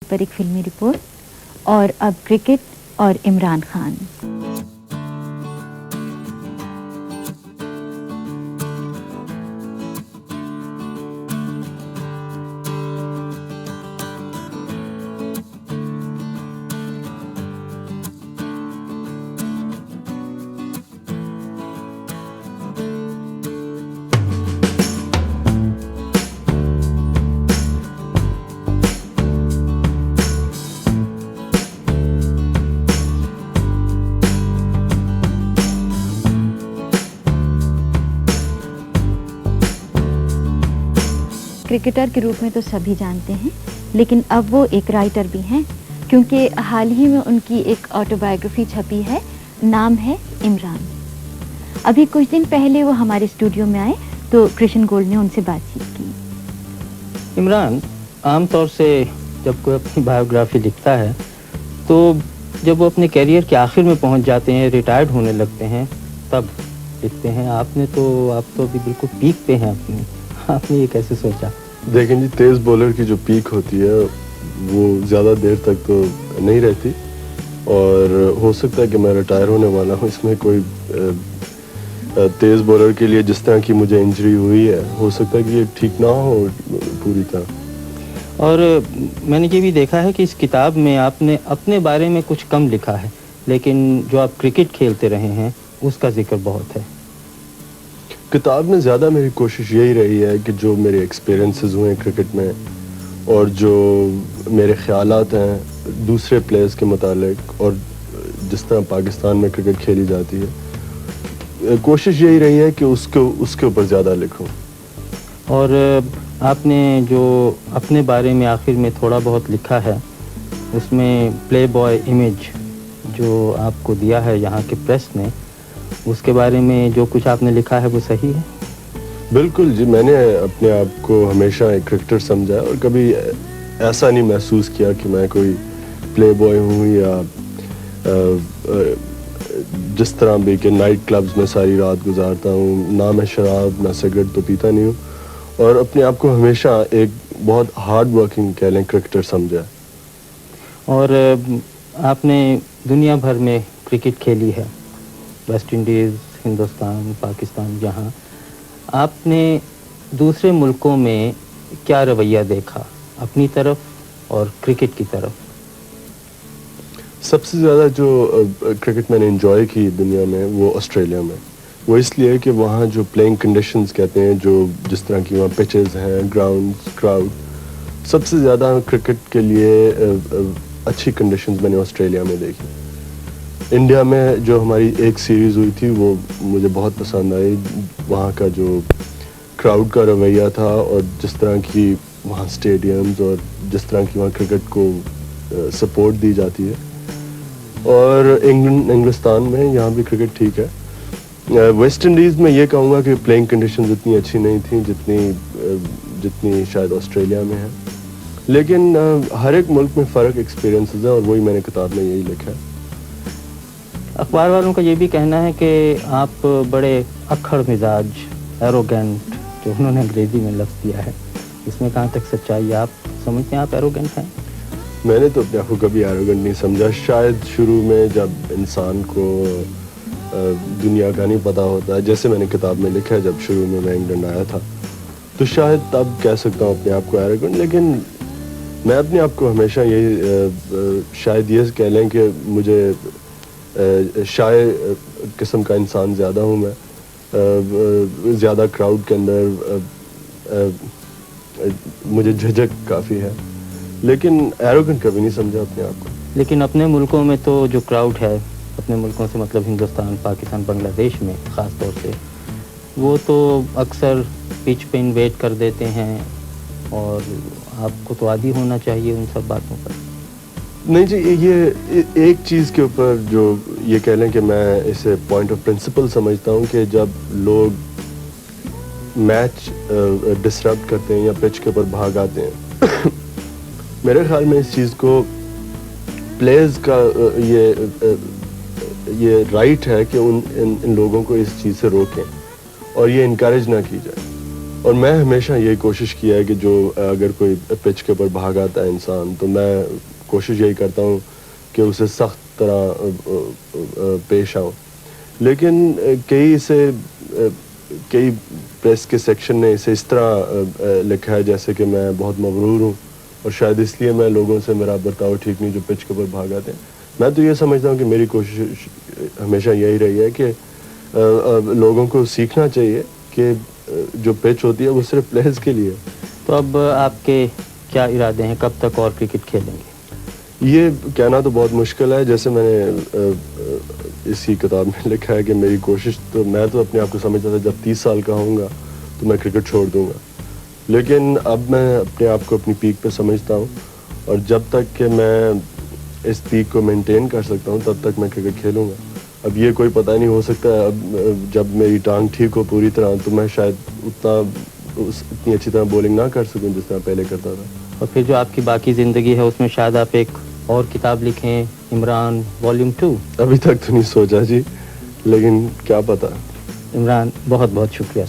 पर एक फिल्मी रिपोर्ट और अब क्रिकेट और इमरान खान। क्रिकेटर के रूप में तो सभी जानते हैं, लेकिन अब वो एक राइटर भी हैं, क्योंकि हाल ही में उनकी एक ऑटोबायोग्राफी छपी है, नाम है इमरान। अभी कुछ दिन पहले वो हमारे स्टूडियो में आए तो कृष्ण गोल्ड ने उनसे बातचीत की। इमरान, आमतौर से जब कोई अपनी बायोग्राफी लिखता है तो जब वो अपने करियर के आखिर में पहुंच जाते हैं, रिटायर्ड होने लगते हैं, तब लिखते हैं। आप तो अभी बिल्कुल पीक पे हैं अपनी। आपने ये कैसे सोचा? देखें जी, तेज़ बॉलर की जो पीक होती है वो ज़्यादा देर तक तो नहीं रहती, और हो सकता है कि मैं रिटायर होने वाला हूँ। इसमें कोई तेज़ बॉलर के लिए जिस तरह की मुझे इंजरी हुई है, हो सकता है कि ये ठीक ना हो पूरी तरह। और मैंने ये भी देखा है कि इस किताब में आपने अपने बारे में कुछ कम लिखा है, लेकिन जो आप क्रिकेट खेलते रहे हैं उसका जिक्र बहुत है। किताब में ज़्यादा मेरी कोशिश यही रही है कि जो मेरे एक्सपीरियंसेस हुए हैं क्रिकेट में और जो मेरे ख़यालात हैं दूसरे प्लेयर्स के मुतालिक और जिस तरह पाकिस्तान में क्रिकेट खेली जाती है, कोशिश यही रही है कि उसके ऊपर ज़्यादा लिखूं। और आपने जो अपने बारे में आखिर में थोड़ा बहुत लिखा है, उसमें प्ले बॉय इमेज जो आपको दिया है यहाँ के प्रेस ने, उसके बारे में जो कुछ आपने लिखा है वो सही है? बिल्कुल जी, मैंने अपने आप को हमेशा एक क्रिकेटर समझा है और कभी ऐसा नहीं महसूस किया कि मैं कोई प्ले बॉय हूँ या जिस तरह भी कि नाइट क्लब्स में सारी रात गुजारता हूँ। ना मैं शराब ना सिगरेट तो पीता नहीं हूँ, और अपने आप को हमेशा एक बहुत हार्ड वर्किंग कह लें क्रिकेटर समझा है। और आपने दुनिया भर में क्रिकेट खेली है, वेस्ट इंडीज़, हिंदुस्तान, पाकिस्तान, जहाँ आपने दूसरे मुल्कों में क्या रवैया देखा अपनी तरफ और क्रिकेट की तरफ? सबसे ज़्यादा जो क्रिकेट मैंने एंजॉय की दुनिया में वो ऑस्ट्रेलिया में। वो इसलिए कि वहाँ जो प्लेइंग कंडीशंस कहते हैं, जो जिस तरह की वहाँ पिचेस हैं, ग्राउंड्स, क्राउड, सबसे ज़्यादा क्रिकेट के लिए अच्छी कंडीशंस मैंने ऑस्ट्रेलिया में देखी। इंडिया में जो हमारी एक सीरीज़ हुई थी वो मुझे बहुत पसंद आई। वहाँ का जो क्राउड का रवैया था और जिस तरह की वहाँ स्टेडियम्स और जिस तरह की वहाँ क्रिकेट को सपोर्ट दी जाती है। और इंग्लिस्तान में यहाँ भी क्रिकेट ठीक है। वेस्ट इंडीज़ में ये कहूँगा कि प्लेइंग कंडीशंस इतनी अच्छी नहीं थी जितनी शायद ऑस्ट्रेलिया में है, लेकिन हर एक मुल्क में फ़र्क एक्सपीरियंसेस है और वही मैंने किताब में यही लिखा है। अखबार वालों का ये भी कहना है कि आप बड़े अक्खड़ मिजाज, एरोगेंट, जो उन्होंने अंग्रेज़ी में लफ्ज़ दिया है, इसमें कहाँ तक सच्चाई है? आप समझते हैं आप एरोगेंट हैं? मैंने तो अपने आप को कभी एरोगेंट नहीं समझा। शायद शुरू में जब इंसान को दुनिया का नहीं पता होता है, जैसे मैंने किताब में लिखा है, जब शुरू में मैं इंग्लैंड आया था तो शायद तब कह सकता हूँ अपने आप को एरोगेंट, लेकिन मैं अपने आप को हमेशा यही शायद ये कह लें कि मुझे शायर किस्म का इंसान ज़्यादा हूँ मैं। ज़्यादा क्राउड के अंदर मुझे झिझक काफ़ी है, लेकिन एरोगेंट कभी नहीं समझा अपने आप को। लेकिन अपने मुल्कों में तो जो क्राउड है, अपने मुल्कों से मतलब हिंदुस्तान, पाकिस्तान, बांग्लादेश में ख़ास तौर से, वो तो अक्सर पिच पे इन्वेट कर देते हैं, और आपको तो आदी होना चाहिए उन सब बातों पर। नहीं जी, ये एक चीज़ के ऊपर जो ये कह लें कि मैं इसे पॉइंट ऑफ प्रिंसिपल समझता हूँ कि जब लोग मैच डिसरप्ट करते हैं या पिच के ऊपर भाग आते हैं मेरे ख्याल में इस चीज़ को प्लेयर्स का ये राइट है कि इन लोगों को इस चीज़ से रोकें और ये इनकरेज ना की जाए। اور میں ہمیشہ یہی کوشش کیا ہے کہ جو اگر کوئی پچ کے اوپر بھاگ آتا ہے انسان تو میں کوشش یہی کرتا ہوں کہ اسے سخت طرح پیش آؤں. لیکن کئی پریس کے سیکشن نے اسے اس طرح لکھا ہے جیسے کہ میں بہت مغرور ہوں اور شاید اس لیے میں لوگوں سے میرا برتاؤ ٹھیک نہیں جو پچ کے اوپر بھاگ آتے ہیں. میں تو یہ سمجھتا ہوں کہ میری کوشش ہمیشہ یہی رہی ہے کہ لوگوں کو سیکھنا چاہیے کہ جو پچ ہوتی ہے وہ صرف پلیئرز کے لیے. تو اب آپ کے کیا ارادے ہیں, کب تک اور کرکٹ کھیلیں گے؟ یہ کہنا تو بہت مشکل ہے. جیسے میں نے اسی کتاب میں لکھا ہے کہ میری کوشش تو میں تو اپنے آپ کو سمجھتا تھا جب 30 سال کا ہوں گا تو میں کرکٹ چھوڑ دوں گا. لیکن اب میں اپنے آپ کو اپنی پیک پہ سمجھتا ہوں اور جب تک کہ میں اس پیک کو مینٹین کر سکتا ہوں تب تک میں کرکٹ کھیلوں گا. اب یہ کوئی پتہ نہیں ہو سکتا ہے اب جب میری ٹانگ ٹھیک ہو پوری طرح تو میں شاید اتنی اچھی طرح بولنگ نہ کر سکوں جس طرح پہلے کرتا تھا. اور پھر جو آپ کی باقی زندگی ہے اس میں شاید آپ ایک اور کتاب لکھیں, عمران والیوم 2. ابھی تک تو نہیں سوچا جی, لیکن کیا پتہ. عمران, بہت بہت شکریہ.